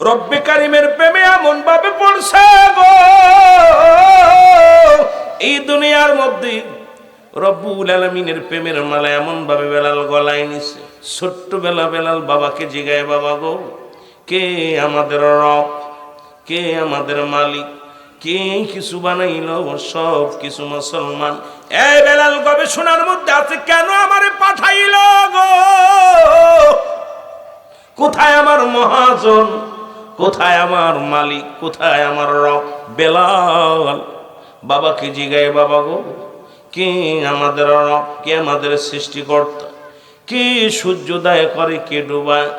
রব্বে কারিমের প্রেমে এমন ভাবে পড়ছে গো, এই দুনিয়ার মধ্যে রব্বুল আলামিনের প্রেমের মালা এমন ভাবে বেলাল গলায় নিছে। ছোট্টবেলা বেলাল বাবাকে জিগায়, বাবা গো, কে আমাদের রব, কে আমাদের মালিক, কে কিছু বানাইল? সব কিছু মুসলমান। এই বেলাল গবেষণার মধ্যে আছে, কেন আমারে পাঠাইল গো? কোথায় আমার মহাজন, কোথায় আমার মালিক, কোথায় আমার রব? বেলাল বাবাকে জিগায়, বাবা গো, কে আমাদের রব, কে আমাদের সৃষ্টিকর্তা, কে সূর্যোদয় করে, কে ডুবায়,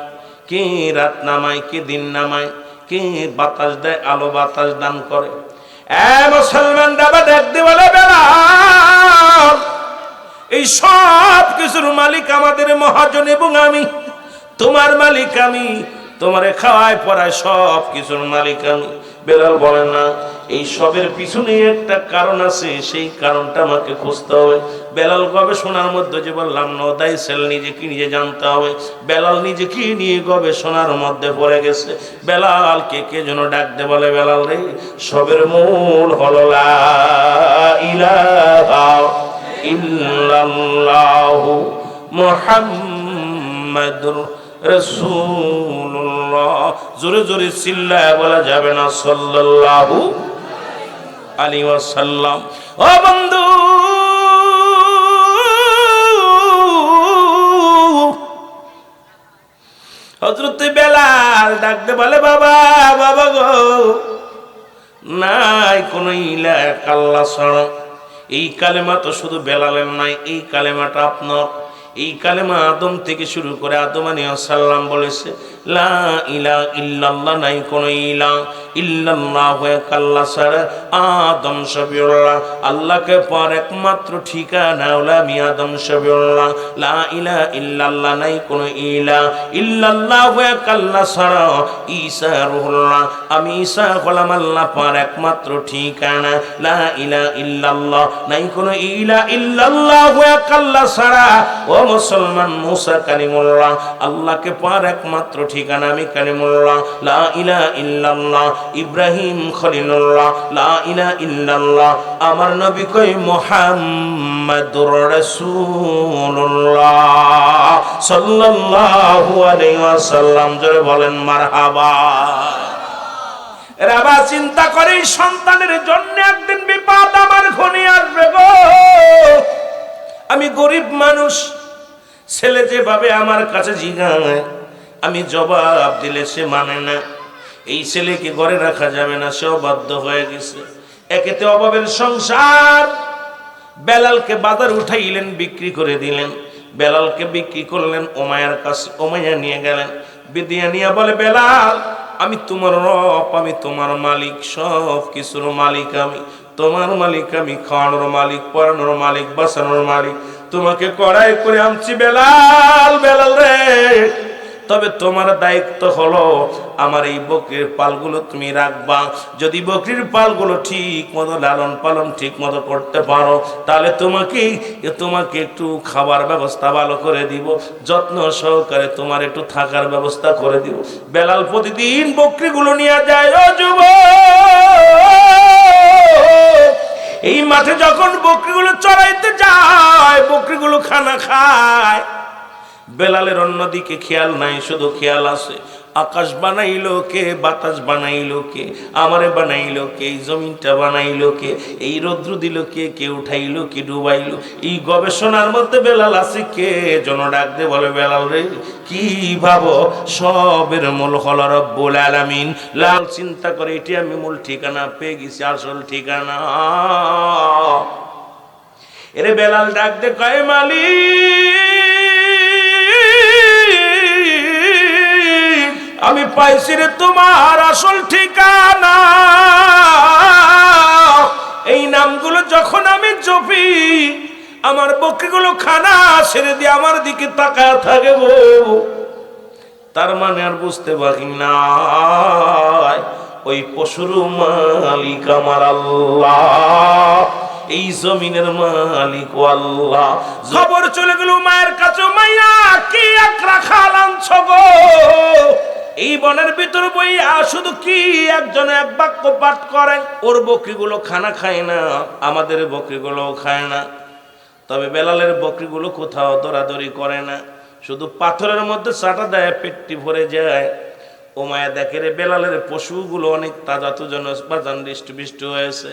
কে রাত নামায়, কে দিন নামায়, কে বাতাস দেয়, আলো বাতাস দান করে? মুসলমান দাবা দেখতে বলে, বেলাল এই সব কিছুর মালিক আমাদের মহাজন, এবং আমি তোমার মালিক, আমি তোমারে খাওয়ায় পড়ায় সব কিছুর মালিক আমি। বেলাল বলে, না, এই সবের পিছনে একটা কারণ আছে, সেই কারণটা আমাকে খুঁজতে হবে। বেলাল গবেষণার মধ্যে যে বললাম, নো দাই সেল, নিজেকে নিজে জানতে হবে। বেলাল নিজেকে নিয়ে গবেষণার মধ্যে পড়ে গেছে। বেলালকে কে যেন ডাক দে, বলে, বেলাল রে, সবের মূল হলো লা ইলাহা ইল্লাল্লাহু মুহাম্মাদুর রাসূলুল্লাহ। জোরে জোরে চিল্লায় বলা যাবে না সাল্লাল্লাহু আলাইহি ওয়াসাল্লাম। ও বন্ধু, হযরত বেলাল ডাকতে বলে, বাবা, বাবা গো, নাই কোন ইলাহ আল্লাহ ছাড়া। এই কালেমা তো শুধু বেলালের নাই, এই কালেমাটা আপনার। এই কালেমা আদম থেকে শুরু করে আদম আলাইহিস সালাম বলেছে, লা ইলাহা ইল্লাল্লাহ, নাই কোন ইলাহ ইল্লাল্লাহু আল্লাহ ছাড়া। আদম শফিউল্লাহ, আল্লাহকে পার একমাত্র ঠিকানা হলো আমি আদম শফিউল্লাহ। লা ইলাহা ইল্লাল্লাহ, নাই কোন ইলাহ ইল্লাল্লাহু আল্লাহ ছাড়া। ঈসা রূহুল্লাহ, আমি ঈসা হলাম আল্লাহ পার একমাত্র ঠিকানা। লা ইলাহা ইল্লাল্লাহ, নাই কোন ইলাহ ইল্লাল্লাহু আল্লাহ ছাড়া। ও মুসলমান, মুসা কালিমুল্লাহ, আল্লাহকে পার একমাত্র ঠিকানা আমি কালিমুল্লাহ। লা ইলাহা ইল্লাল্লাহ, ইব্রাহিম খলিলুল্লাহ। লা ইলাহা ইল্লাল্লাহ, আমার নবী কই মুহাম্মাদুর রাসূলুল্লাহ সাল্লাল্লাহু আলাইহি ওয়াসাল্লাম। জোরে বলেন মারহাবা। এরা বা চিন্তা করে সন্তানের জন্য একদিন বিপদ আমার ঘনি আসবে গো। আমি গরিব মানুষ, ছেলে যেভাবে আমার কাছে জিজ্ঞাসা, আমি জবাব দিলে সে মানে না। এই ছেলেকে ঘরে রাখা যাবে না, সে অবাধ্য হয়ে গেছে। একেতে অভাবের সংসার। বেলালকে বাজার উঠাইলেন, বিক্রি করে দিলেন। বেলালকে বিক্রি করলেন উমাইয়ার কাছে। উমাইয়া নিয়ে গেলেন, বিদিয়া নিয়ে বলে, বেলাল, আমি তোমার রব, আমি তোমার মালিক, সব কিছুর মালিক আমি তোমার মালিক, আমি খাওয়ানোর মালিক, পরানোর মালিক, বাঁচানোর মালিক। তোমাকে কড়াই করে আনছি বেলাল, বেলাল রে। তবে তোমার দায়িত্ব হলো আমার এই বকরির পালগুলো তুমি রাখবা। যদি বকরির পালগুলো ঠিক মতো লালন পালন ঠিক মতো করতে পারো, তাহলে তোমাকে একটু খাবার ব্যবস্থা ভালো করে দিব, যত্ন সহকারে তোমার একটু থাকার ব্যবস্থা করে দিব। বেলাল প্রতিদিন বকরিগুলো নিয়ে যায়। ও যুবক, এই মাঠে যখন বকরিগুলো চড়াইতে যায়, বকরিগুলো খানা খায়। বেলালের অন্যদিকে খেয়াল নাই, শুধু খেয়াল আছে আকাশ বানাইলো কে, বাতাস বানাইলো কে, আমারে বানাইলো কে, এই জমিনটা বানাইলো কে, এই রৌদ্র দিল কে, কে উঠাইলো, কে ডুবাইলো। এই গবেষণার মধ্যে বেলাল আছে। কে জন ডাক দে, বলে, বেলাল রে, কি ভাবো? সবের মূল হলো রব্বুল আলামিন। লাল চিন্তা করে, এটি আমি মূল ঠিকানা পেয়ে গেছি, আসল ঠিকানা। এরে বেলাল ডাক দে, কয়, মালিক, আমি পাইছি রে তোমার আসল ঠিকানা। এই নামগুলো যখন আমি জপি, আমার বকরিগুলো খানা ছেড়ে দিয়ে আমার দিকে তাকায় থাকে গো। তার মানে আর বুঝতে পারি না, ওই পশুর মালিক আমার আল্লাহ, এই জমিনের মালিক আল্লাহ। খবর চলে গেল মায়ের কাছে, মাইয়া কি এক রাখাল আনছ গো? এই বনের ভিতর বইয়া শুধু কি একজন এক বাক্য পাঠ করেন, ওর বকরিগুলো খানা খায় না, আমাদের বকরিগুলোও খায় না। তবে বেলালের বকরিগুলো কোথাও দৌড়াদৌড়ি করে না, শুধু পাথরের মধ্যে চাটা দেয়, পেটটি ভরে যায়। ও মায়া দেখে রে বেলালের পশুগুলো অনেক তাজা তুজন বাজান হৃষ্ট হয়েছে।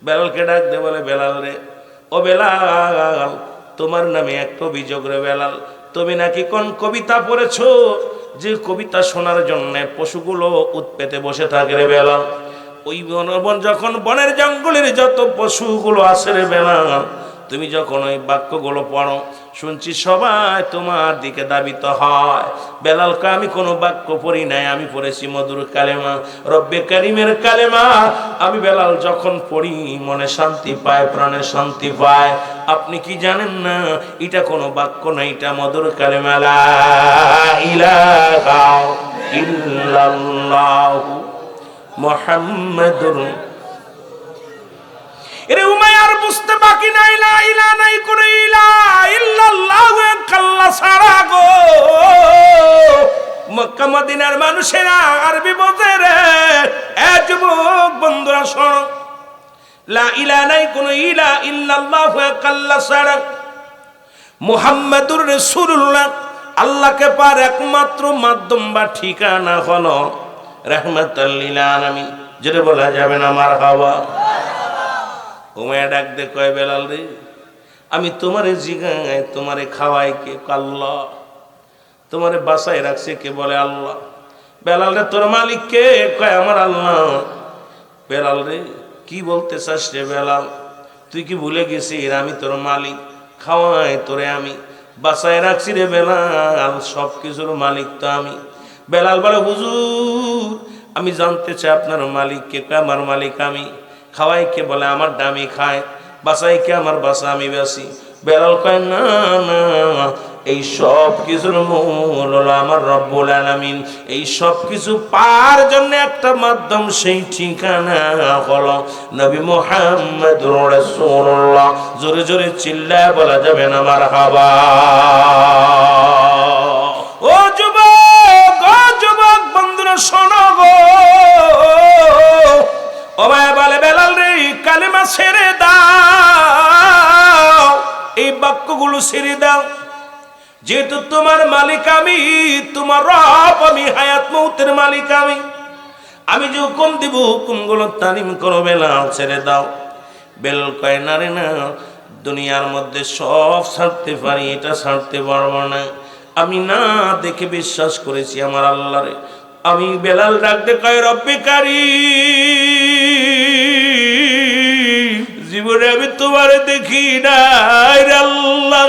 বেলালকে ডাক দে, বলে বেলাল রে, ও বেলাল, তোমার নামে একটা অভিযোগ রে বেলাল, তুমি নাকি কোন কবিতা পড়েছো, যে কবিতা শোনার জন্য পশুগুলো উৎপেতে বসে থাকে রে বেলাল। ওই বন যখন বনের জঙ্গলের যত পশুগুলো আসে রে বেলাল, তুমি যখন ওই বাক্যগুলো পড়ো, শুনছি সবাই তোমার দিকে দাবিত হয়। বেলালকে আমি কোনো বাক্য পড়ি নাই, আমি পড়েছি মধুর কালেমা, রব্বে কারিমের কালেমা। আমি বেলাল যখন পড়ি মনে শান্তি পায়, প্রাণে শান্তি পায়। আপনি কি জানেন না এটা কোনো বাক্য না, এটা মধুর কালেমা, লা ইলাহা ইল্লাল্লাহু মুহাম্মাদুর। এরে উমাইয়ার বুঝতে বাকি নাই, লা ইলাহা নাই করে ইলা ইল্লাল্লাহু কাল্লা সারা গো। মক্কা মদিনার মানুষেরা আরবি বোঝে রে, এ যুবক বন্ধুরা শোনো, লা ইলাহা নাই কোন ইলা ইল্লাল্লাহু কাল্লা সারা, মুহাম্মাদুর রাসূলুল্লাহ আল্লাহকে পার একমাত্র মাধ্যম বা ঠিকানা হলো রাহমাতাল লিল আলামিন। যেটা বলা যাবে না মারহাবা। উমাইয়া ডাক দে, কয় বেলাল রে, আমি তোমারে জিগাই তোমারে খাওয়াই কে? আল্লাহ। তোমারে বাসায় রাখছে কে? বলে আল্লাহ। বেলাল রে, তোর মালিক কে? কয় আমার আল্লাহ। বেলাল রে, কি বলতে চাস রে বেলাল? তুই কি ভুলে গেছিস আমি তোর মালিক? খাওয়াই তোরে আমি, বাসায় রাখছি রে বেলাল, সব কিছুর মালিক তো আমি। বেলাল বলে, হুজুর আমি জানতে চাই আপনার মালিক কে? আমার মালিক আমি। খাওয়াই কে? বলে আমার দামি খায়। বাসাই কে? আমার বাসা আমি বাসি। বেলাল কয়, না না, এই সব কিছুর মূল হলো আমার রব্বুল আলামিন। এই সব কিছু পাওয়ার জন্য একটা মাধ্যম, সেই ঠিকানা হলো নবী মুহাম্মদুর রাসূলুল্লাহ। জোরে জোরে চিল্লায় বলা যাবে না মারহাবা। ও যুবক বন্ধুরা শোনো গো, ও ভাই বলে বেলাল রে, কালেমা ছেড়ে দাও, এই বাক্যগুলো ছেড়ে দাও। যেহেতু তোমার মালিক আমি, তোমার রব আমি, হায়াত মৌতের মালিক আমি। আমি যে হুকুম দিব হুকুমগুলো তালিম করো, বেলাল ছেড়ে দাও। বেলাল কয়, না রে না, দুনিয়ার মধ্যে সব ছাড়তে পারি, এটা ছাড়তে পারবো না। আমি না দেখে বিশ্বাস করেছি আমার আল্লাহরে। আমি বেলাল ডাকতে কয়, রব্বে কারীম, জীবনে আমি তোমারে দেখি নাই আল্লাহ,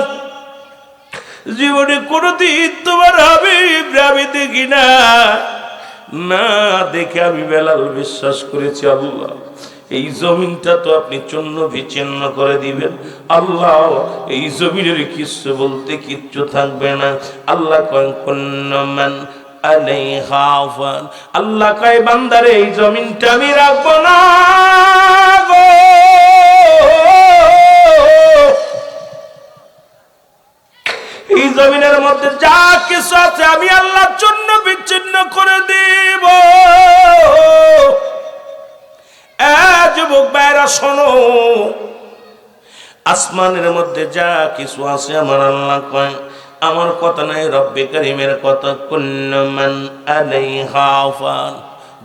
জীবনে কোনদিন তোমার হাবিব আমি দেখি না। না দেখে আমি বেলাল বিশ্বাস করেছি আল্লাহ, এই জমিনটা তো আপনি চূর্ণ বিচ্ছিন্ন করে দিবেন আল্লাহ, এই জমিনের কিছু বলতে কিচ্ছু থাকবে না। আল্লাহ কয়, কুল্লু মান আলাইহা ফান, আল্লাহ কয় বান্দারে এই জমিনটা আমি রাখবো না গো। এই জমিনের মধ্যে যা কিছু আছে আমি আল্লাহর জন্য বিচ্ছিন্ন করে দিব। যুবক ভাইরা শোনো, আসমানের মধ্যে যা কিছু আছে আমার আল্লাহ কয়, আমার কথা নাই, রব্বে কারীমের কথা। কুল্লু মান আলাইহা ফান,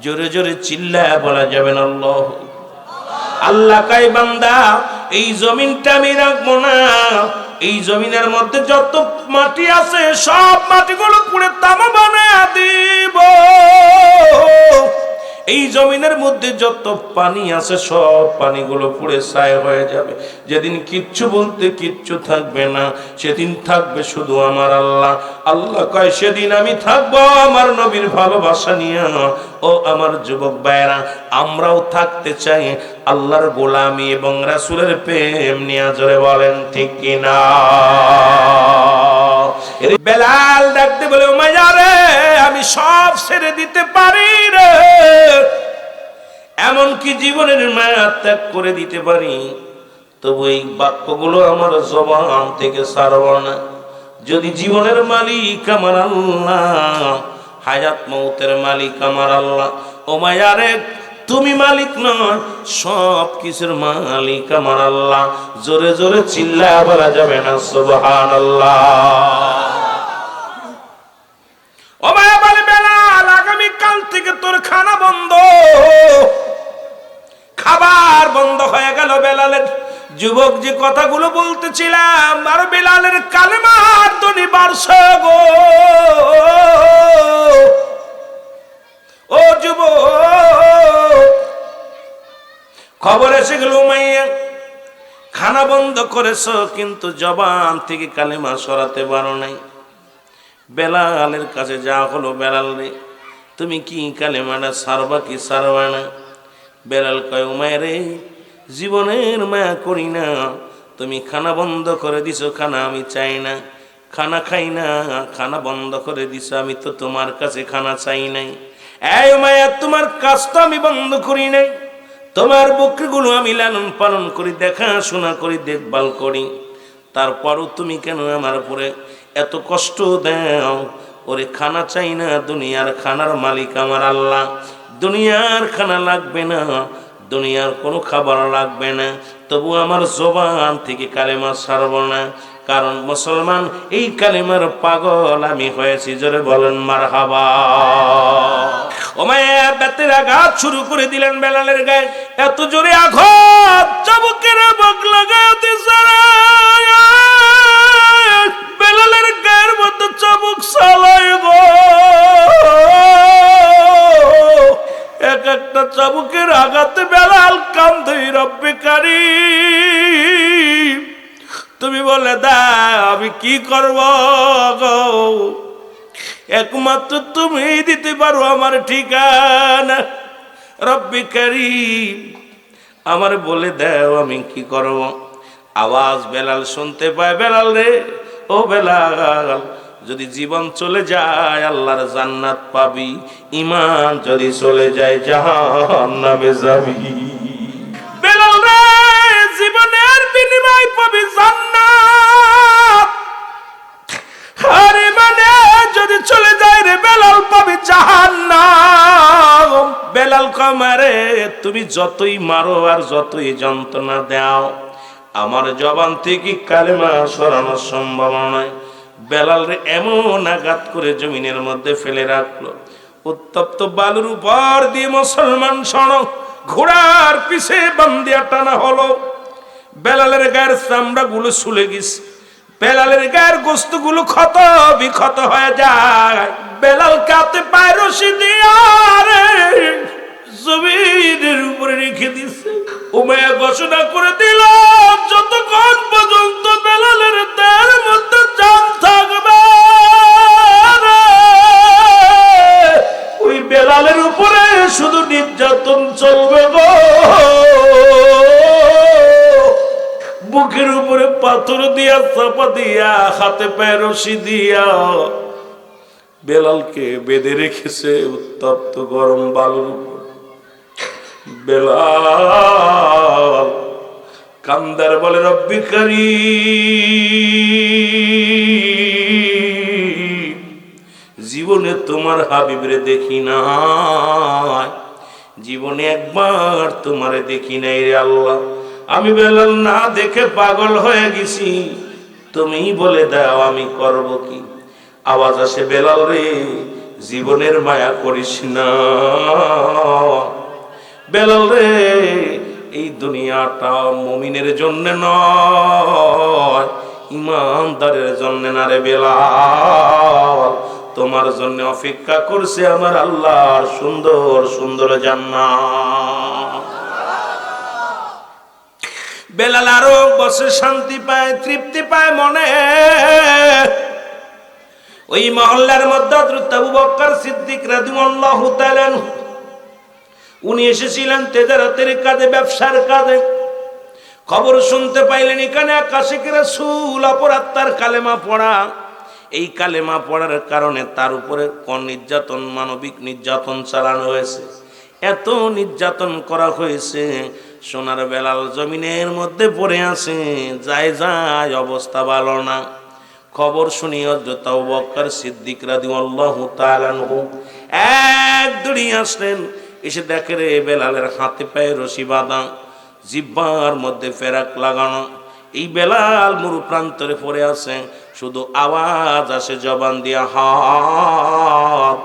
জোরে জোরে চিল্লায় বলা যাবে না আল্লাহ। আল্লাহ কয় বান্দা এই জমিনটা আমি রাখবো না, এই জমিনের মধ্যে যত মাটি আছে সব মাটিগুলো পুড়ে তামা বানায় দিব। এই জমিনের মধ্যে যত পানি আছে সব পানিগুলো পুড়ে ছাই হয়ে যাবে। যেদিন কিচ্ছু বলতে কিচ্ছু থাকবে না, সেদিন থাকবে শুধু আমার আল্লাহ। আল্লাহ কয় সেদিন আমি থাকবো আমার নবীর ভালোবাসা নিয়ে। ও আমার যুবক ভাইরা, আমরাও থাকতে চাই আল্লাহর গোলামি এবং রাসূলের প্রেম নিয়ে। জোরে বলেন ঠিক কিনা? বেলাল ডাকতে বলে, উমাইয়া রে, আমি সব ছেড়ে দিতে পারি রে, এমনকি জীবনের মায়া ত্যাগ করে দিতে পারি, তবু এই বাক্যগুলো আমার জবান থেকে ছাড়ব না। যদি জীবনের মালিক আমার আল্লাহ, হায়াত মৌতের মালিক আমার আল্লাহ। ও মায়ারে তুমি মালিক নয়, সব কিছুর মালিক আমার আল্লাহ। জোরে জোরে চিল্লায়া বলা যাবে না সুবহানাল্লাহ। ও মায়া বলে বেলাল আগামী কাল থেকে তোর খানা বন্ধ, খাবার বন্ধ হয়ে গেল। বেলালের যুবক যে কথাগুলো বলতেছিলাম, আর বেলালের কালেমার ধ্বনি বাড়ছে গো। ও যুবক, খবর এসে গেল উমাইয়া খানা বন্ধ করেছ, কিন্তু জবান থেকে কালেমা সরাতে পারো নাই। বেলালের কাছে যা হলো, বেলাল রে তুমি কি কালেমাটা সারবা কি সারবা না? বেলাল কয় উমাইয়া রে জীবনের মায়া করি না, তুমি খানা বন্ধ করে দিছো, খানা আমি চাই না, খানা খাই না, খানা বন্ধ করে দিছো, আমি তো তোমার কাছে খানা চাই নাই। এই উমাইয়া তোমার কাজ তো আমি বন্ধ করি নাই, তোমার বকরিগুলো আমি লালন পালন করি, দেখাশোনা করি, দেখভাল করি, তারপরও তুমি কেন আমার উপরে এত কষ্ট দাও? ওরে খানা চাই না, দুনিয়ার খানার মালিক আমার আল্লাহ। দুনিয়ার খানা লাগবে না, দুনিয়ার কোনো খাবার লাগবে না, তবু আমার জবান থেকে কালেমা ছাড়ব না, কারণ মুসলমান এই কালেমার পাগল আমি হয়েছি। জোরে বলেন মারহাবা। ওমায়া বেতের আঘাত শুরু করে দিলেন বেলালের গায়ে, এত জোরে আঘাত চাবুকের বক লাগাতে বেলালের গায়ের মধ্যে চাবুক চালাই গো। এক একটা চাবুকের আঘাতে বেলাল কান্দে, রব্বে কারীম তুমি বলে দাও আমি কি করব গো? একমাত্র তুমি দিতে পারো আমার ঠিকানা, রব্বে কারীম আমার বলে দাও আমি কি করব? আওয়াজ বেলাল শুনতে পায়, বেলাল রে ও বেলাল, যদি জীবন চলে যায় আল্লাহর জান্নাত পাবি, ঈমান যদি চলে যায় জাহান্নামে যাবি। বেলাল রে জীবনের বিনিময় পাবি জান্নাত, আর ঈমানে যদি চলে যায় রে বেলাল পাবি জাহান্নাম। বেলাল কমারে তুমি যতই মারো আর যতই যন্ত্রণা দাও, আমার জবান থেকে কালেমা সরানো সম্ভব নয়। বেলাল রে এমন আঘাত করে জমিনের মধ্যে ফেলে রাখলো, উত্তপ্ত বালুর উপর দিয়ে মুসলমান সড়ক ঘোড়ার পিছে বান্দিয়া টানা হলো। বেলালের গায়ের চামড়া গুলো ছুলে গেছে, বেলালের গায়ের গোস্ত গুলো ক্ষত বিক্ষত হয়ে যায়। বেলাল কাতে পায় রশি দিয়া রে জমিনের উপরে রেখে দিছে। উমাইয়া ঘোষণা করে দিল, যতক্ষণ পর্যন্ত বেলালের দেহের মধ্যে জান থাকবে ওই বেলালের উপরে শুধু নির্যাতন চলবে গো। বুকের উপরে পাথর দিয়া চাপা দিয়া, হাতে পায়ে রশি দিয়া বেলালকে বেঁধে রেখেছে উত্তপ্ত গরম বালুর উপর। বেলাল কান্দার বলে রব্বি কারীম জীবনে তোমার হাবিবরে দেখি নাই, জীবনে একবার তোমারে দেখি নাই রে আল্লাহ। আমি বেলাল না দেখে পাগল হয়ে গেছি, তুমি বলে দাও আমি করব কি? আওয়াজ আসে, বেলাল রে জীবনের মায়া করিস না, বেলাল রে এই দুনিয়াটা মুমিনের জন্য নয়, ইমানদারের জন্য না রে বেলাল, তোমার জন্য অপেক্ষা করছে আমার আল্লাহর সুন্দর সুন্দর জান্নাত। বেলাল আরো বসে শান্তি পায়, তৃপ্তি পায় মনে। ওই মহল্লার মধ্যে হযরত আবু বকর সিদ্দিক রাদিয়াল্লাহু তাআলা উনি এসেছিলেন তেজারতের কাজে, ব্যবসার কাজে। খবর শুনতে পাইলেন এখানে আশিক রাসূল অপরাধ তার কালেমা পড়া। এই কালেমা পড়ার কারণে তার উপরে কোন নির্যাতন, মানবিক নির্যাতন চালানো হয়েছে, এত নির্যাতন করা হয়েছে। সোনার বেলাল জমিনের মধ্যে পড়ে আছে, যায় যায় অবস্থা ভালো না। খবর শুনি হযরত আবু বকর সিদ্দিক রাদিয়াল্লাহু তাআলা আনহু এক দৌড়ে আসলেন। এসে দেখে রে বেলালের হাতে পায়ে রশি বাঁধা, জিহ্বার মধ্যে ফেরাক লাগানো। এই বেলাল মরু প্রান্তরে পড়ে আছে, শুধু আওয়াজ আসে জবান দিয়া, হাত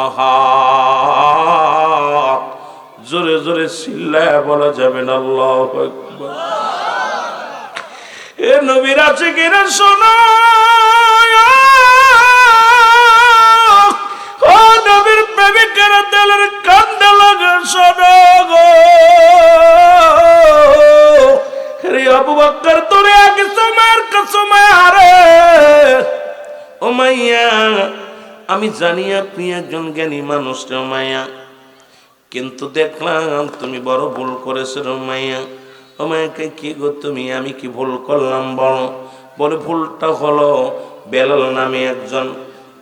আহাত। জোরে জোরে চিল্লায়া বলা যাবে না আল্লাহু আকবার। এ নবীর আছে কিনা শোনো, ও নবীর প্রেমিকেরা দিলের কান্দে লাগে শোনো গো। রে আবু বকর তোরে আগে সময়ের কসময় হারে ও মাইয়া, আমি জানি আপনি একজন জ্ঞানী মানুষ রে মাইয়া, কিন্তু দেখলাম তুমি বড় ভুল করেছো রে মাইয়া। ও মায়াকে কি গো তুমি, আমি কি ভুল করলাম বলো? বলে ভুলটা হলো বেলাল নামে একজন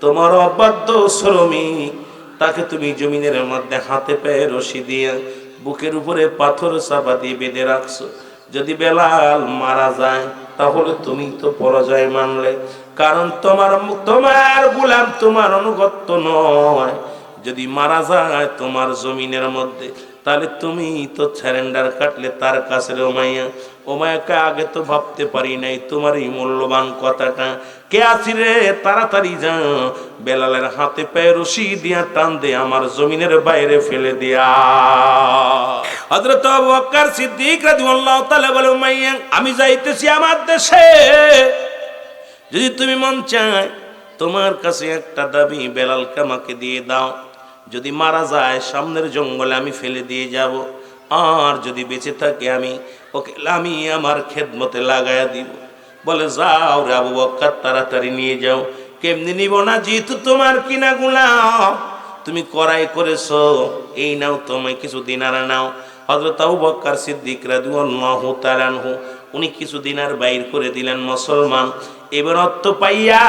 তোমার অবাধ্য শ্রমিক, তাকে তুমি জমিনের মধ্যে হাতে পায়ে রশি দিয়ে বুকের উপরে পাথর চাপা দিয়ে বেঁধে রাখছো। যদি বেলাল মারা যায় তাহলে তুমি তো পরাজয় মানলে, কারণ তোমার গোলাম তোমার অনুগত্য নয়। যদি মারা যায় তোমার জমিনের মধ্যে, তাহলে তুমি তো স্যারেন্ডার কাটলে তার কাছে। ওমাইয়া, ওমায়াকে আগে তো ভাবতে পারি নাই তোমার এই মূল্যবান কথাটা। কে আছি রে, তাড়াতাড়ি যা, বেলালের হাতে পায়ে রশি দিয়া টান দে, আমার জমিনের বাইরে ফেলে দিয়া। হযরত আবু বকর সিদ্দিক রাদিয়াল্লাহু তাআলা বলে, উমাইয়া আমি যাইতেছি আমার দেশে, যদি তুমি মন চায় তোমার কাছে একটা দাবি, বেলালকে আমাকে দিয়ে দাও। যদি মারা যায় সামনের জঙ্গলে আমি ফেলে দিয়ে যাব, আর যদি বেঁচে থাকে ওকে আমি আমার খেদমতে লাগায়া দিব। বলে যাও রে আবু বকর, তাড়াতাড়ি নিয়ে যাও। কেমনি নিব না, যেহেতু তোমার কিনা গোলাম, তুমি করাই করেছো, এই নাও তোমায় কিছু দিনার নাও। হযরত আবু বকর সিদ্দিক রাদিয়াল্লাহু তাআলা আনহু উনি কিছু দিনার বাইর করে দিলেন মুসলমান। এবার অর্থ পাইয়া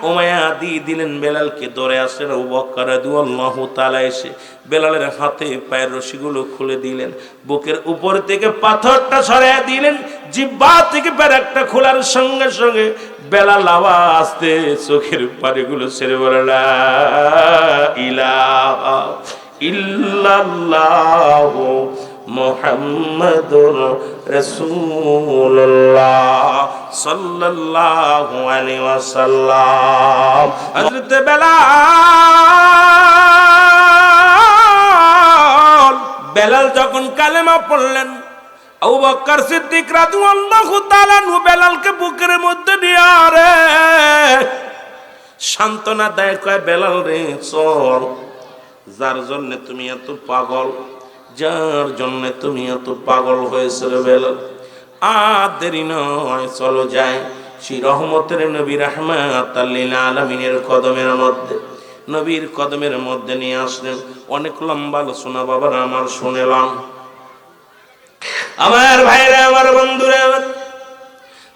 উমাইয়া দিয়ে দিলেন বেলালকে। ধরে আসলেন আবু বকর রাদিয়াল্লাহু তাআলা, এসে বেলালের হাতে পায়ের রশিগুলো খুলে দিলেন, বুকের উপর থেকে পাথরটা সরাইয়া দিলেন। জিহ্বা থেকে পেরেকটা খোলার সঙ্গে সঙ্গে বেলাল আওয়াজ দিয়ে চোখের পানিগুলো ছেড়ে বলে, লা ইলাহা ইল্লাল্লাহু মুহাম্মাদুর রাসূলুল্লাহ সাল্লাল্লাহু আলাইহি ওয়াসাল্লাম। হযরত বেলাল যখন কালেমা পড়লেন, আবু বকর সিদ্দিক রাদিয়াল্লাহু তাআলা আনহু বেলালকে বুকের মধ্যে নিয়ে আরে সান্ত্বনা দেয়, কয় বেলাল রে চল, যার জন্য তুমি এত পাগল, যার জন্য তুমি এত পাগল হয়েছে রে বেলাল, আর দেরি নয়, চলো যাই সেই রহমতের নবী রাহমাতাল লিল আলামিনের কদমের মধ্যে। নবীর কদমের মধ্যে নিয়ে আসলেন। অনেক লম্বা আলোচনা বাবারা আমার শুনলাম। আমার ভাইরা, আমার বন্ধুরা,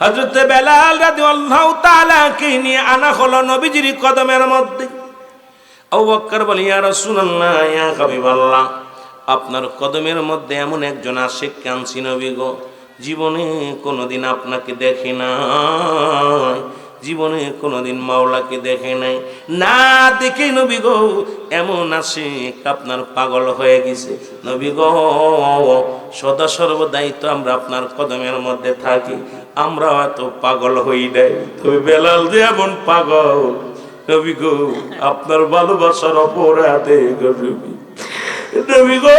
হযরত বেলাল রাদিয়াল্লাহু তাআলা কে নিয়ে আনা হলো নবীজির কদমের মধ্যে। আবু বকর বলে, ইয়া রাসূলুল্লাহ, ইয়া হাবিবাল্লাহ, আপনার কদমের মধ্যে এমন একজন আশিককে আনছি নবী গো, জীবনে কোনোদিন আপনাকে দেখি নাই, জীবনে কোনোদিন মাওলাকে দেখে নাই, না দেখে নবী গো এমন আশিক আপনার পাগল হয়ে গেছে। নবী গো সদা সর্বদাই তো আমরা আপনার কদমের মধ্যে থাকি, আমরা এত পাগল হই নাই, তবে বেলাল যে এমন পাগল নবী গো, আপনার ভালোবাসার অপরাধে গো নবী, নবী গো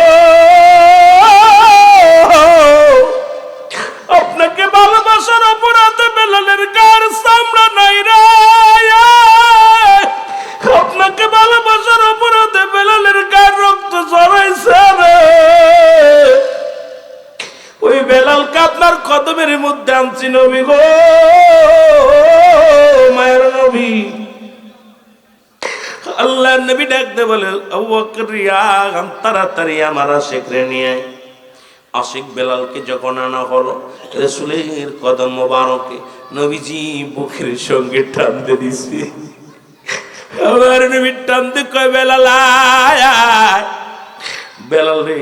আপনাকে ভালোবাসার অপরাধে বেলালের গায়ের চামড়া নাই রে, আপনাকে ভালোবাসার অপরাধে বেলালের গায়ের রক্ত ঝরাইছে রে। ওই বেলালকে আপনার কদমের মধ্যে আনছি নবী গো, মায়ের নবী। আল্লাহ নবী ডাকতে বলে, আবু বকর তাড়াতাড়ি আমার আশিকরে নিয়ে। আশিক বেলালকে যখন আনা হলো, রাসূলের কদম মোবারকে নবীজি বুকের সঙ্গে টানতে দিছে। আমার নবী টানতে কয়, বেলাল আয়। বেলাল রে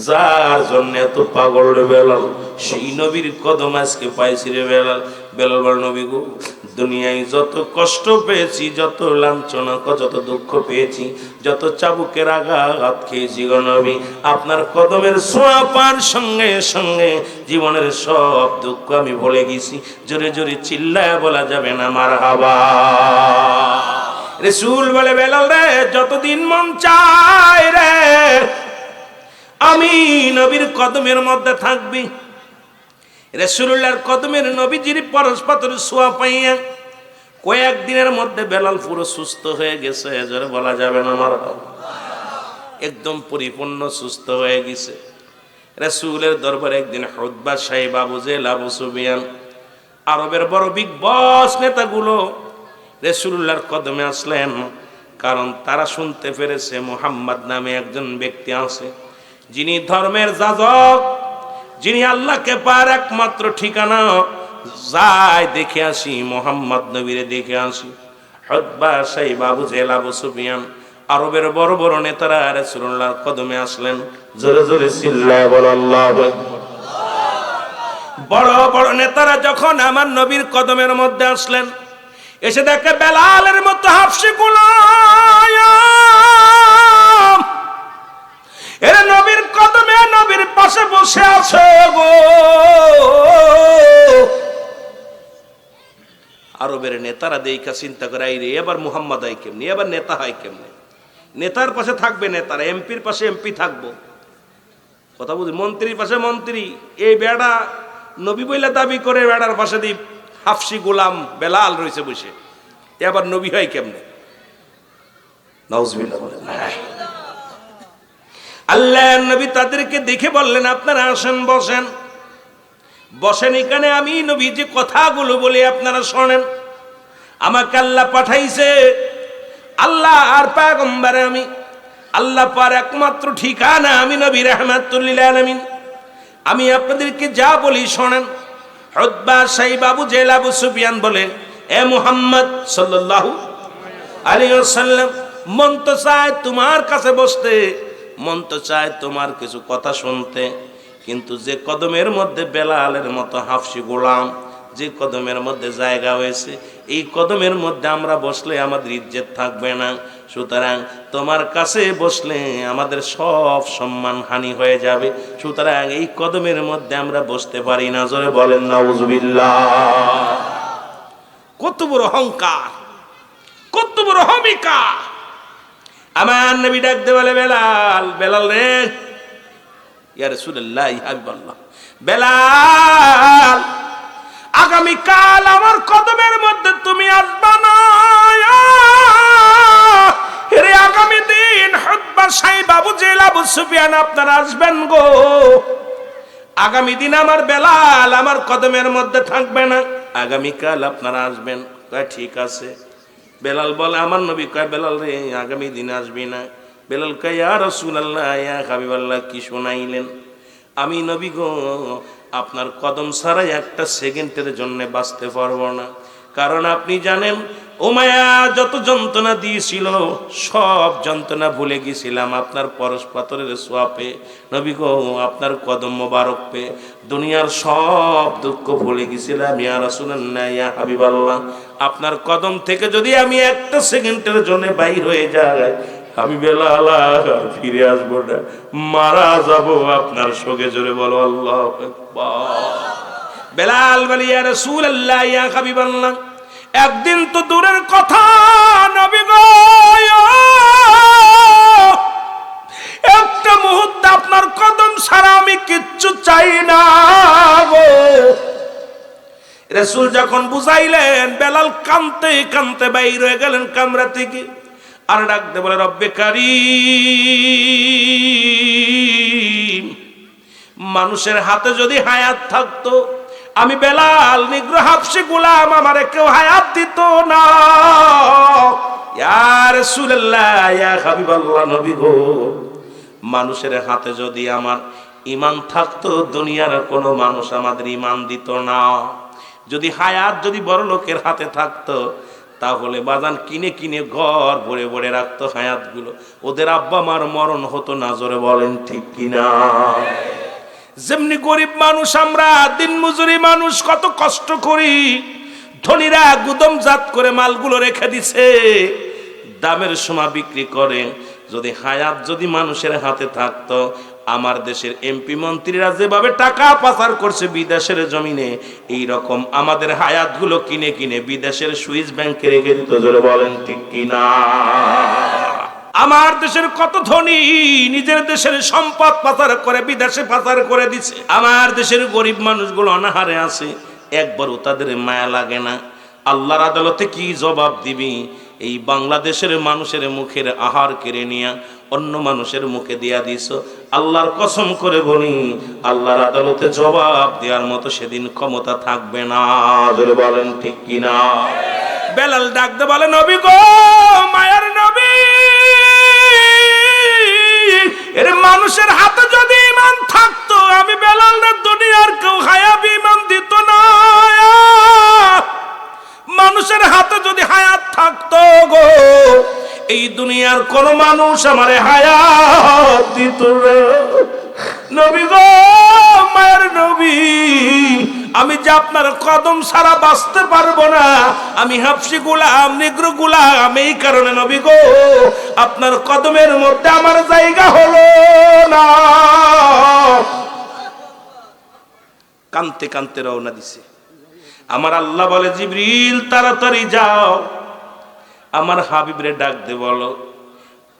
যার জন্য এত পাগল রে বেলাল, সেই নবীর কদম আজকে পাইছি রে বেলাল। বেলাল বল, নবী গো, দুনিয়ায় যত কষ্ট পেয়েছি, যত লাঞ্ছনা, যত দুঃখ পেয়েছি, যত চাবুকের আঘাত খেয়েছি গো নবী, আপনার কদমের ছোঁয়া পাওয়ার সঙ্গে সঙ্গে জীবনের সব দুঃখ আমি ভুলে গেছি। জোরে জোরে চিল্লায় বলা যাবে না মারহাবা। রাসূল বলে, বেলাল রে, যতদিন মন চায় রে আমি নবীর কদমের মধ্যে থাকবি। রাসূলুল্লাহর কদমের নবীজির পরস্পর ছোঁয়া পাইয়া কয়েকদিনের মধ্যে বেলাল পুরো সুস্থ হয়ে গেছে। জোরে বলা যাবে না মারহাবা। একদম পরিপূর্ণ সুস্থ হয়ে গেছে। রাসূলের দরবারে একদিন উতবা সাহেব, আবু জেহেল, আবু সুফিয়ান, আরবের বড় বিগ বস নেতাগুলো রাসূলুল্লাহর কদমে আসলেন। কারণ তারা শুনতে পেরেছে মুহাম্মদ নামে একজন ব্যক্তি আছে, যিনি ধর্মের যাজক, যিনি আল্লাহকে পার একমাত্র ঠিকানা। যাই দেখে আসি, মুহাম্মদ নবীরে দেখে আসি। উতবা সাহেব, আবু জেহেল, আবু সুফিয়ান, আরবের বড় বড় নেতারা রাসূলুল্লাহর কদমে আসলেন। জোরে জোরে চিল্লায় বল আল্লাহু আকবার। বড় বড় নেতারা যখন আমার নবীর কদমের মধ্যে আসলেন, এসে দেখে বেলালের মতো হাফসি গোলাম এরা নবীর কদমে নবীর পাশে বসে আছে গো। আরবের নেতারা দেখা চিন্তা করে, আইরে এবার মুহাম্মদ হয় কেমনি, এবার নেতা হয় কেমনি? নেতার পাশে থাকবে নেতারা, এমপির পাশে এমপি থাকবো, কথা বুঝি, মন্ত্রীর পাশে মন্ত্রী। এই বেড়া নবী বইলা দাবি করে, বেড়ার পাশে দিয়ে হাফসি গোলাম বেলাল রয়েছে বসে, এবার নবী হয় কেমনে? নাউজুবিল্লাহ বলেন। আল্লাহ নবী তাদেরকে দেখে বললেন, আপনারা আসেন, বসেন, বসেন এখানে, আমি নবী যে কথাগুলো বলি আপনারা শোনেন। আমাকে আল্লাহ পাঠাইছে, আল্লাহ আর পয়গম্বর আমি, আল্লাহ পার একমাত্র ঠিকানা আমি নবী রাহমাতুল লিল আলামিন। আমি আপনাদেরকে যা বলি শোনেন। উতবা সাহেব, আবু জেহেল, আবু সুফিয়ান বলে, এ মুহাম্মদ সাল্লাল্লাহু আলাইহি ওয়াসাল্লাম, মন তো চায় তোমার কাছে বসতে, মন তো চায় তোমার কিছু কথা শুনতে, কিন্তু যে কদমের মধ্যে বেলালের মতো হাফসি গোলাম, যে কদমের মধ্যে জায়গা হয়েছে, এই কদমের মধ্যে আমরা বসলে আমাদের ইজ্জত থাকবে না। সুতরাং তোমার কাছে বসলে আমাদের সব সম্মান হানি হয়ে যাবে। সুতরাং এই কদমের মধ্যে আমরা বসতে পারি না। জোরে বলেন নাউজুবিল্লাহ। কত বড় অহংকার, কত বড় অহমিকা! আমার নবী ডাকতে বলে, বেলাল, বেলাল রে, ইয়া রাসূলুল্লাহ, ইয়া হাবিবাল্লাহ, বেলাল, আগামীকাল আমার কদমের মধ্যে তুমি আসবা না রে। আগামী দিন উতবা সাহেব, আবু জেহেল, আবু সুফিয়ান আপনারা আসবেন গো। আগামী দিন আমার বেলাল আমার কদমের মধ্যে থাকবে না, আগামীকাল আপনারা আসবেন। কয় ঠিক আছে। বেলাল বলে, আমার নবী কয়, বেলাল রে, আগামী দিন আসবি না? বেলাল কয়, ইয়া রাসূলুল্লাহ, ইয়া হাবিবাল্লাহ, কি শোনাইলেন? আমি নবী গো, আপনার কদম ছাড়াই একটা সেকেন্ডের জন্য বাঁচতে পারবো না। কারণ আপনি জানেন, উমাইয়া যত যন্ত্রণা দিয়েছিল সব যন্ত্রণা ভুলে গেছিলাম আপনার পরস্পরের ছোঁয়া পেয়ে। নবী গো, আপনার কদম মোবারক পেয়ে দুনিয়ার সব দুঃখ ভুলে গেছিলাম। ইয়া রাসূলুল্লাহ, ইয়া হাবিবাল্লাহ, আপনার কদম থেকে যদি আমি একটা সেকেন্ডের জন্য বাইর হয়ে যাই, আমি বেলাল আর ফিরে আসবো না, মারা যাবো আপনার শোকে। জোরে বলো আল্লাহু আকবার। বেলাল বলে, ইয়া রাসূলুল্লাহ, ইয়া হাবিবাল্লাহ, একদিন তো দূরের কথা নবী গো, একটা মুহূর্ত আপনার কদম ছাড়া আমি কিচ্ছু চাই না গো। রাসূল যখন বুঝাইলেন, বেলাল কাঁদতে কাঁদতে বাইর হয়ে গেলেন কামরা থেকে। আর ডাকতে বলে, রব্বে কারীম, মানুষের হাতে যদি হায়াত থাকতো, আমি বেলাল নিগ্রহ হাফসি গোলাম, আমারে কেউ হায়াত দিত না। ইয়া রাসূলুল্লাহ, ইয়া হাবিবাল্লাহ, নবী গো, মানুষের হাতে যদি আমার ঈমান থাকতো, দুনিয়ার কোনো মানুষ আমাদের ঈমান দিত না। যদি হায়াত যদি বড় লোকের হাতে থাকতো, তাহলে বাজান কিনে কিনে ঘর ভরে ভরে রাখতো হায়াতগুলো, ওদের আব্বা মার মরণ হতো না। জোরে বলেন ঠিক কিনা? যেমনি গরিব মানুষ আমরা, দিন মজুরি মানুষ, কত কষ্ট করি, ধনীরা গুদামজাত করে মালগুলো রেখে দিছে, দামের সময় বিক্রি করে। যদি হায়াত যদি মানুষের হাতে থাকতো, আমার দেশের এমপি মন্ত্রীরা যেভাবে টাকা পাচার করছে বিদেশের জমিনে, এই রকম আমাদের হায়াতগুলো কিনে কিনে বিদেশের সুইস ব্যাংকে রেখে দিত। জোরে বলেন ঠিক কিনা? আমার দেশের কত ধনী নিজের দেশের সম্পদ পাচার করে বিদেশে পাচার করে দিছে। আমার দেশের গরিব মানুষগুলো অনাহারে আছে, একবারও তাদের মায়া লাগে না। আল্লাহর আদালতে কি জবাব দিবি? এই বাংলাদেশের মানুষের মুখের আহার কেড়ে নিয়া অন্য মানুষের মুখে দিয়া দিস। আল্লাহর কসম করে বলি, আল্লাহর আদালতে জবাব দেওয়ার মতো সেদিন ক্ষমতা থাকবে না। ধরে বলেন ঠিক কিনা? বেলাল ডাকতে বলে, নবী গো, মায়ার নবী, এর মানুষের হাতে যদি ঈমান থাকতো, আমি বেলালের দুনিয়ার কেউ হায়াত ঈমান দিত না। মানুষের হাতে যদি হায়াত থাকতো গো, এই দুনিয়ার কোন মানুষ আমারে হায়াত দিত না। নবী গো, মায়ের নবী, আমি যে আপনার কদম ছাড়া বাঁচতে পারবো না, আমি হাফসি গোলাম, নিগ্রো গোলাম, এই কারণে নবী গো, আপনার কদমের মধ্যে আমার জায়গা হলো না। কানতে কানতে রওনা দিছে। আমার আল্লাহ বলে, জিবরিল তাড়াতাড়ি যাও, আমার হাবিবরে ডাক দে, বলো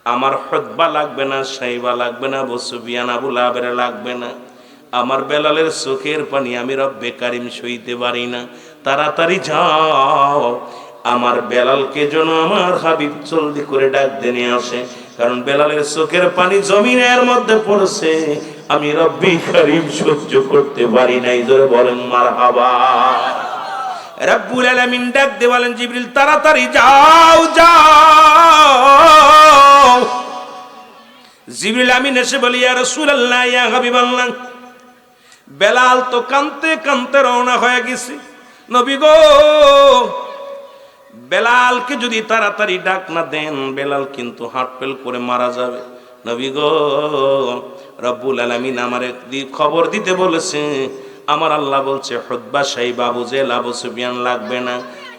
আমার হুতবা লাগবে না, সাইবা লাগবে না, আবু সুফিয়ান আবু লাহাবের লাগবে না, আমার বেলালের চোখের পানি আমি রব্বে কারিম সইতে পারি না, তাড়াতাড়ি যাও, আমার বেলালকে যেন আমার হাবিব জলদি করে ডাক দিয়ে নিয়ে আসে, কারণ বেলালের চোখের পানি জমিনের মধ্যে পড়ছে, আমি রব্বে কারিম সহ্য করতে পারি নাই। জোরে বলেন মারহাবা। রব্বুল আলামিন ডাক দিয়ে বলেন, জিবরিল তাড়াতাড়ি যাও যাও। জিবরিল আমিন এসে বলি, ইয়া রাসূলুল্লাহ, ইয়া হাবিবাল্লাহ, বেলাল তো কাঁদতে কাঁদতে রওনা হয়ে গেছে। নবী গো, বেলালকে যদি তাড়াতাড়ি ডাক না দেন, বেলাল কিন্তু হার্ট ফেল করে মারা যাবে। নবী গো, রব্বুল আলামিন আমারে খবর দিতে বলেছে, আমার আল্লাহ বলছে হুতবা সাইবা আবু জেহেল আবু সুফিয়ান লাগবে না,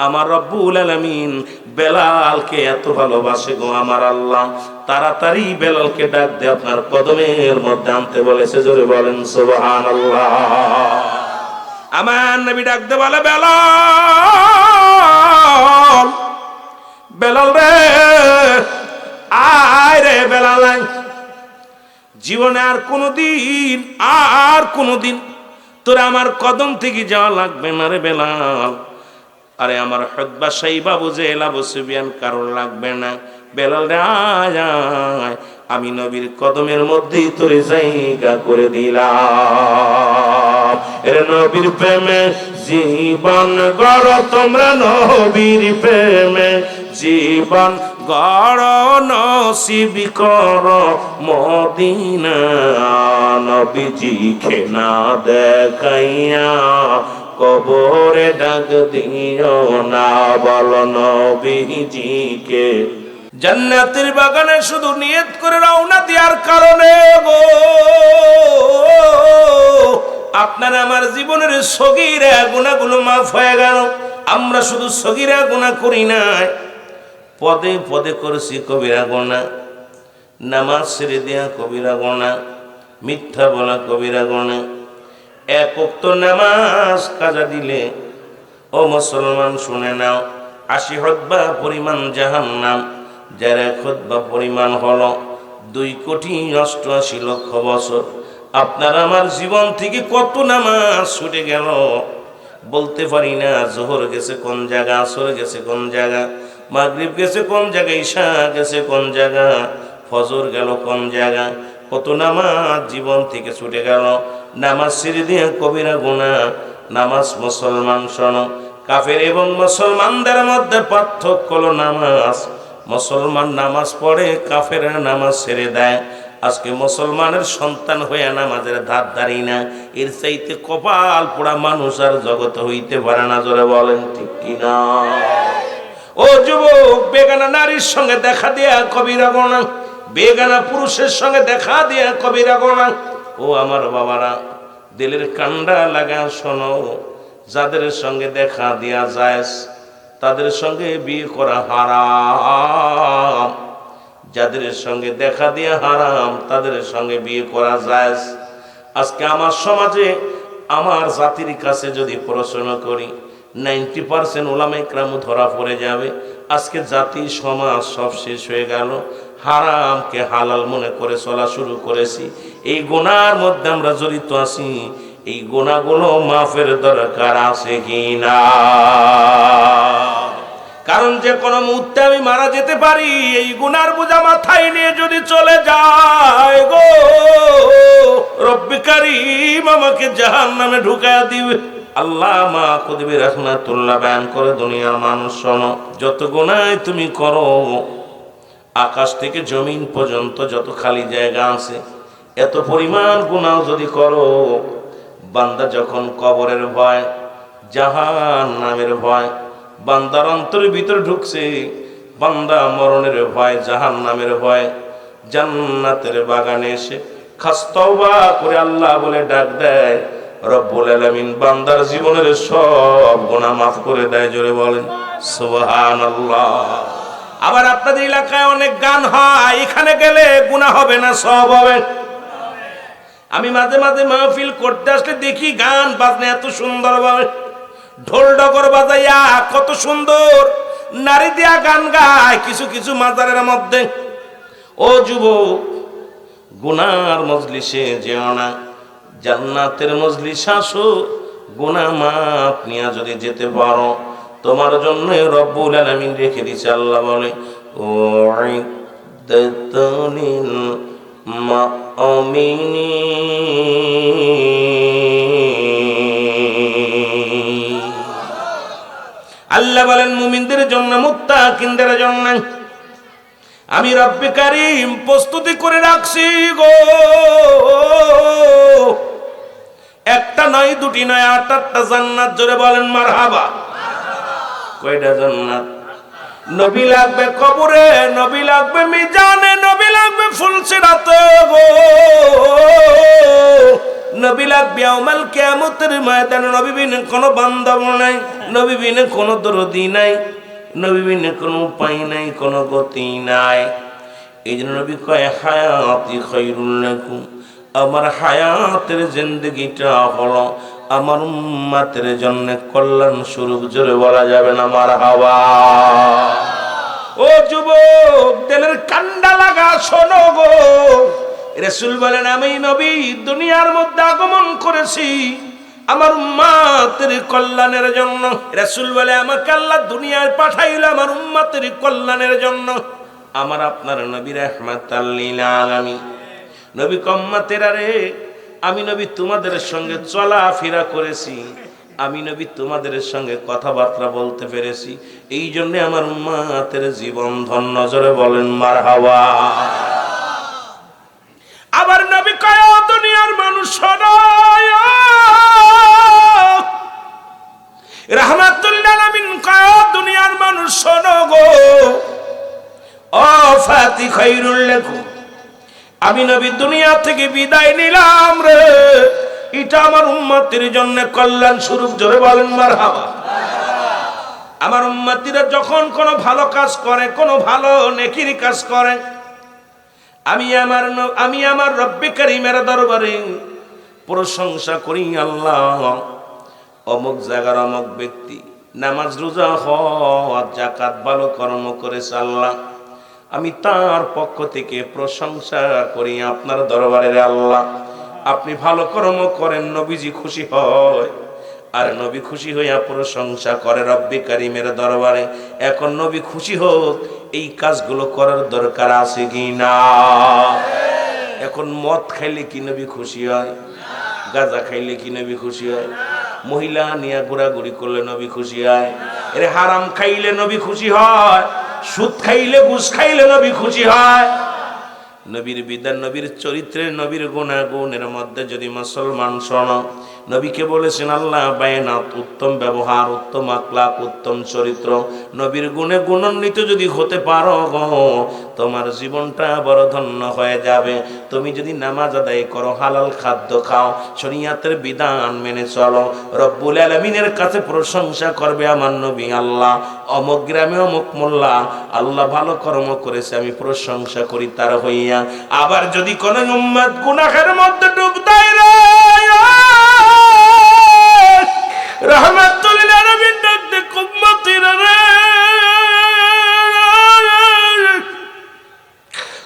আমার রব্বুল আলামিন বেলালকে এত ভালোবাসে গো আমার আল্লাহ, তাড়াতাড়ি বেলালকে ডাক দে, আপনার কদমের মধ্যে আনতে বলেছে। জোরে বলেন সুবহানাল্লাহ। আমার নবী ডাক দে বলে, বেলাল, বেলাল রে, আয় রে বেলাল, জীবনে আর কোনোদিন তোর আমার কদম থেকে যাওয়া লাগবে না রে বেলাল। আরে আমার হুতবা সাইবা আবু জেহেল আবু সুফিয়ান কারোর লাগবে না। বেলাল রে, আয় আয়, আমি নবীর কদমের মধ্যেই তোরে জায়গা করে দিলাম। এর নবীর প্রেমে জীবন গড় তোমরা, নবীর প্রেমে জীবন গড়, নসিব কর মদিনা, নবীজিকে না দেখাইয়া কবরে ডাক দিও না, বল নবীজিকে। জান্নাতের বাগানে শুধু নিয়ত করে রওনা দেওয়ার কারণে গো, আপনার আমার জীবনের সগীরা গুনাহগুলো মাফ হয়ে গেল। আমরা শুধু সগীরা গুনাহ করি না, পদে পদে করেছি কবিরা গুনাহ, নামাজ ছেড়ে দেয়া কবিরা গুনাহ, মিথ্যা বলা কবিরা গুনাহ, এক ওয়াক্ত নামাজ কাজা দিলে, ও মুসলমান শুনে নাও, 80 হুতবা পরিমাণ জাহান্নাম, যার এক হুতবা পরিমাণ হলো 2,88,00,000 বছর। আপনার আমার জীবন থেকে কত নামাজ ছুটে গেল বলতে পারি না। জোহর গেছে কোন জায়গা, আসর গেছে কোন জায়গা, মাগরিব গেছে কোন জায়গা, ঈশা গেছে কোন জায়গা, ফজর গেল কোন জায়গা, কত নামাজ জীবন থেকে ছুটে গেল। নামাজ ছেড়ে দিয়ে কবিরা গুনাহ। নামাজ মুসলমান শোনো, কাফের এবং মুসলমানদের মধ্যে পার্থক্য হলো নামাজ। মুসলমান নামাজ পড়ে, কাফের নামাজ ছেড়ে দেয়। আজকে মুসলমানের সন্তান হয়ে নামাজের ধার ধারি না, এর চাইতে কপাল পোড়া মানুষ আর জগতে হইতে পারে না। জোরে বলেন ঠিক কিনা? ও যুবক, বেগানা নারীর সঙ্গে দেখা দিয়া কবিরা গুনাহ, বেগানা পুরুষের সঙ্গে দেখা দিয়া কবিরা গুনাহ। ও আমার বাবারা, দিলের কান্ডা লাগা শোনো, যাদের সঙ্গে দেখা দিয়া জায়েজ তাদের সঙ্গে বিয়ে করা হারাম, যাদের সঙ্গে দেখা দিয়া হারাম তাদের সঙ্গে বিয়ে করা জায়েজ। আজকে আমার সমাজে, আমার জাতির কাছে যদি প্রশ্ন করি, 90% ওলামায়ে কেরাম ধরা পড়ে যাবে। আজকে জাতি সমাজ সব শেষ হয়ে গেল, হারামকে হালাল মনে করে চলা শুরু করেছি। এই গুনার মধ্যে আমরা জড়িত আছি, এই গুনাহগুলো মাফের দরকার আছে কিনা? কারণ যে কোনো মুহূর্তে আমি মারা যেতে পারি, এই গুনার বোঝা মাথায় নিয়ে যদি চলে যায় গো, রব্বি কারীম আমাকে জাহান্নামে ঢুকায়া দিবে। আল্লামা কুতুবী রাহমাতুল্লাহ বয়ান করে, দুনিয়ার মানুষ শোনো, যত গুনাহ তুমি করো, আকাশ থেকে জমিন পর্যন্ত যত খালি জায়গা আছে, এত পরিমাণ গুনাহ যদি করো, বান্দা যখন কবরের ভয়, জাহান্নামের ভয় বান্দার অন্তরের ভিতরে ঢুকছে, বান্দা মরণের ভয়, জাহান্নামের ভয়, জান্নাতের বাগানে এসে খাস তওবা করে আল্লাহ বলে ডাক দেয়, রব্বুল আলামিন বান্দার জীবনের সব গুনাহ মাফ করে দেয়। জোরে বলেন সুবহানাল্লাহ। আবার আপনাদের এলাকায় অনেক গান হয়, এখানে গেলে গুনাহ হবে না, সব হবে। আমি মাঝে মাঝে মাহফিল করতে আসলে দেখি গান বাজনা এত সুন্দর ভাবে, ঢোল ডগর বাজাইয়া কত সুন্দর নারী দিয়া গান গায় কিছু কিছু মাজারের মধ্যে। ও যুবক, গুনার মজলিসে যেও না, জান্নাতের মজলিস আসো, গুনাহ মাফ নিয়া যদি যেতে পারো, তোমার জন্য রব্বুল আলামিন রেখে দিয়েছে। আল্লাহ বলে, ও ইদ্দাতুনিল মুমিনিন, আল্লাহ বলেন মুমিনদের জন্য, মুত্তাকিনদের জন্য আমি রব্বে কারীম প্রস্তুতি করে রাখছি গো। একটা নয়, দুটি নয়, 8টা জান্নাত। জোরে বলেন মারহাবা। কয়টা জান্নাত? নবী লাগবে কবরে, নবী লাগবে মিজানে, নবী লাগবে ফুলসিরাতে গো, নবী লাগবে ইয়াউমাল কিয়ামতের ময়দানে। নবী বিনে কোনো বান্ধব নাই, নবী বিনে কোনো দরদি নাই, নবী বিনে কোনো উপায় নাই, কোনো গতি নাই। এই জন্য নবী কয়, হায়াতি খায়রুল লাকুম, আমার হায়াতের জিন্দেগিটা হলো আমার উম্মতের জন্য কল্যাণ স্বরূপ। জোরে বলা যাবে না মারহাবা। ও যুবক, দিলের কান্ডা লাগা শোনো গো, রাসূল বলেন, আমি নবী দুনিয়ার মধ্যে আগমন করেছি আমার উম্মতের কল্যাণের জন্য। রাসূল বলে, আমাকে আল্লাহ দুনিয়ায় পাঠাইল আমার উম্মতের কল্যাণের জন্য। আমার আপনার নবী রাহমাতাল লিল আলামিন, নবী উম্মতেরা রে, আমি নবী তোমাদের সঙ্গে চলাফেরা করেছি, আমি নবী তোমাদের সঙ্গে কথাবার্তা বলতে পেরেছি, এই জন্য আমার উম্মতের জীবন ধন্য। জোরে বলেন মারহাবা। আবার নবী কয়, ও দুনিয়ার মানুষ শোনো, রাহমাতুল লিল আলামিন কয়, ও দুনিয়ার মানুষ শোনো গো, ও ফাতি খায়রুল লাকুম, আমি নবী দুনিয়া থেকে বিদায় নিলাম রে, এটা আমার উম্মতের জন্য কল্যাণ স্বরূপ। জোরে বলেন মারহাবা। আমার উম্মতিরা যখন কোনো ভালো কাজ করে, কোনো ভালো নেকির কাজ করে, আমি আমার রব্বে কারীমের দরবারে প্রশংসা করি, আল্লাহ অমুক জায়গার অমুক ব্যক্তি নামাজ রোজা হজ যাকাত ভালো কর্ম করেছে, আল্লাহ আমি তার পক্ষ থেকে প্রশংসা করি আপনার দরবারে। আল্লাহ আপনি ভালো কর্ম করেন, নবীজি খুশি হয়, আর নবী খুশি হইয়া প্রশংসা করে রব্বে কারীমের দরবারে। এখন নবী খুশি হোক, এই কাজগুলো করার দরকার আছে কি না? এখন মদ খাইলে কি নবী খুশি হয়? গাঁজা খাইলে কি নবী খুশি হয়? মহিলা নিয়ে ঘোরাঘুরি করলে নবী খুশি হয়? এর হারাম খাইলে নবী খুশি হয়? সুদ খাইলে, ঘুষ খাইলে নবী খুশি হয়? নবীর বিধান, নবীর চরিত্রের, নবীর গুণাগুণের মধ্যে যদি মুসলমান শোনো, নবীকে বলেছেন আল্লাহ বায়নাত, উত্তম ব্যবহার, উত্তম আখলাক, উত্তম চরিত্র, নবীর গুণে গুণান্বিত যদি হতে পারো গো, তোমার জীবনটা বড় ধন্য হয়ে যাবে। তুমি যদি নামাজ আদায় করো, হালাল খাদ্য খাও, শরীয়তের বিধান মেনে চলো, রব্বুল আলামিনের কাছে প্রশংসা করবে আমার নবী আল্লাহ অমুক গ্রামে অমুক মোল্লা আল্লাহ ভালো কর্ম করেছে, আমি প্রশংসা করি তার হইয়া। আবার যদি কোন উম্মত গুনাহের মধ্যে ডুব দেয় রে, রাহমাতুল লিল আলামিন ডাকতে উম্মতিরা রে,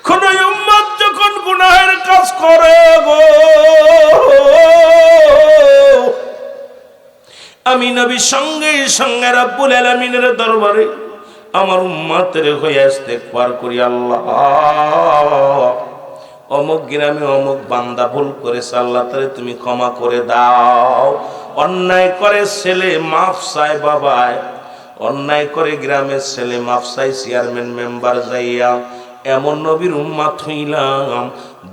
কোন উম্মত যখন গুনাহের কাজ করে গো, আমি নবী সঙ্গে সঙ্গে রব্বুল আলামিনের দরবারে আমার উম্মতের হয়ে ইস্তেগফার করি, আল্লাহ অমুক গ্রামে অমুক বান্দা ভুল করেছে, আল্লাহ তারে তুমি ক্ষমা করে দাও। অন্যায় করে ছেলে মাফ চায় বাবায়, অন্যায় করে গ্রামের ছেলে মাফ চাই চেয়ারম্যান মেম্বার যাইয়া, এমন নবীর উম্মত হইলাম,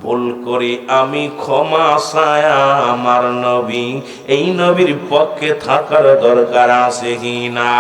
ভুল করি আমি ক্ষমা চাই আমার নবী, এই নবীর পক্ষে থাকার দরকার আছে কি না?